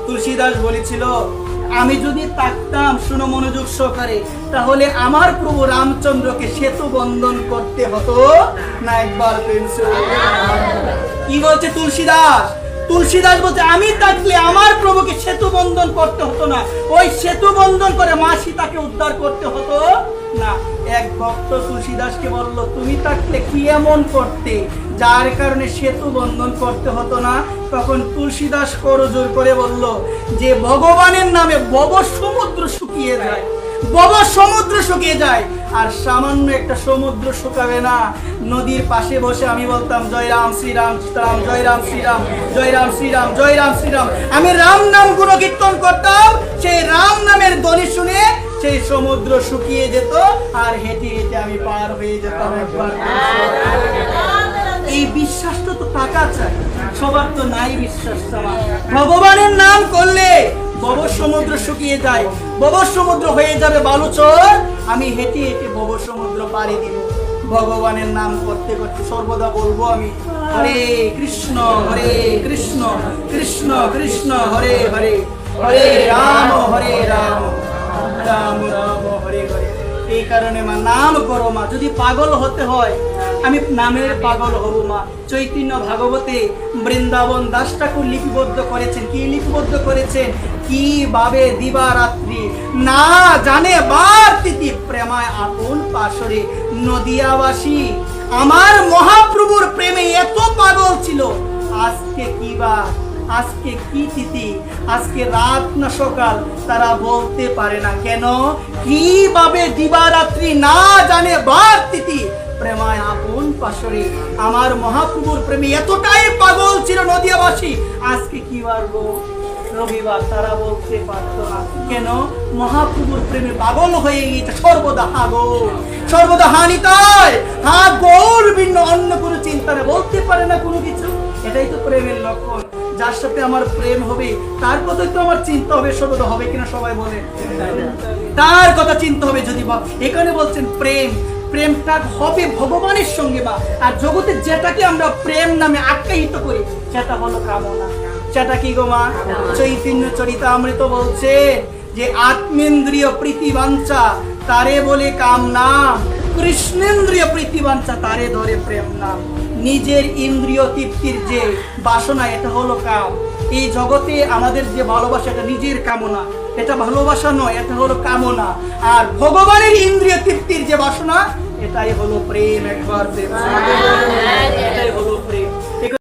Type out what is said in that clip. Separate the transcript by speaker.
Speaker 1: তুলসীদাস বলেছিল, আমি যদি তাকতাম, শুনো মনোযোগ সহকারে, তাহলে আমার প্রভু রামচন্দ্রকে সেতু বন্ধন করতে হতো না। একবার কি বলছে তুলসীদাস? তুলসীদাস বলছে, আমি থাকলে আমার প্রভুকে সেতু বন্ধন করতে হতো না, ওই সেতু বন্ধন করে মা সীতাকে উদ্ধার করতে হতো না। এক ভক্ত তুলসীদাসকে বলল, তুমি থাকলে কি এমন করতে যার কারণে সেতু বন্ধন করতে হতো না? তখন তুলসীদাস করজোর করে বলল যে ভগবানের নামে ভব সমুদ্র শুকিয়ে যায়, ভব সমুদ্র শুকিয়ে যায়, আর সামান্য একটা সমুদ্র শুকাবে না। নদীর পাশে বসে আমি বলতাম, জয় রাম শ্রীরাম রাম, জয় রাম শ্রীরাম, জয় রাম শ্রীরাম, জয় রাম শ্রীরাম। আমি রাম নাম গুণকীর্তন করতাম, সেই রাম নামের ধ্বনি শুনে সেই সমুদ্র শুকিয়ে যেত, আর হেঁটে হেঁটে আমি পার হয়ে যেতাম। একবার এই বিশ্বাসটা তো টাকা চাই, সবার তো নাই বিশ্বাস। ভগবানের নাম করলে ভব সমুদ্র শুকিয়ে যায়, ভব সমুদ্র হয়ে যাবে বালুচর, আমি হেঁটে হেঁটে ভব সমুদ্র পাড়ি দিব। ভগবানের নাম করতে করতে সর্বদা বলবো আমি, হরে কৃষ্ণ কৃষ্ণ কৃষ্ণ হরে হরে, হরে রাম রাম রাম হরে হরে। এই কারণে মা নাম করো মা। যদি পাগল হতে হয়, আমি নামের পাগল হব মা। চৈতন্য ভাগবতে বৃন্দাবন দাস ঠাকুর লিপিবদ্ধ করেছেন। কি লিপিবদ্ধ করেছেন? কিভাবে দিবারাত্রি না জানে বার তিথি প্রেমায় আপন পাশরে নদিয়াবাসী আমার মহাপ্রভুর প্রেমে এত পাগল ছিল। আজকে কি বার, আজকে কি তিথি, আজকে রাত না সকাল, তারা বলতে পারে না। কেন? কিভাবে দিবারাত্রি না জানে বার তিথি প্রেমায় আপন পাশরে আমার মহাপ্রভুর প্রেমে এতটাই পাগল ছিল নদিয়াবাসী। আজকে কি বার গো? রবিবার। তারা বলতে পারতো না। কেন? মহাপ্রভুর প্রেমে পাগল হয়ে গেছে। সর্বদা হাগল, সর্বদা হানিতায় হাগল, ভিন্ন অন্য কোনো চিন্তা নেই, বলতে পারে না কোনো কিছু। এটাই তো প্রেমের লক্ষণ। যার সাথে আমার প্রেম হবে তার কথাই তো আমার চিন্তা হবে। সর্বদা হবে কিনা সবাই বলে, তার কথা চিন্তা হবে। যদি এখানে বলছেন প্রেম, প্রেমটা হবে ভগবানের সঙ্গে বা, আর জগতে যেটাকে আমরা প্রেম নামে আখ্যায়িত করি সেটা হলো কামনা। সেটা কি গো মা? চৈতন্য চরিতামৃত বলছে যে আত্মেন্দ্রিয় প্রীতিবাঞ্ছা তারে বলে কাম নাম, কৃষ্ণেন্দ্রিয় প্রীতিবাঞ্ছা তারে ধরে প্রেম নাম। নিজের ইন্দ্রিয় তৃপ্তির যে বাসনা, এটা হলো কাম। এই জগতে আমাদের যে ভালোবাসা, এটা নিজের কামনা, এটা ভালোবাসা নয়, এটা হলো কামনা। আর ভগবানের ইন্দ্রিয় তৃপ্তির যে বাসনা, এটাই হলো প্রেম। একবার এটাই হলো প্রেম।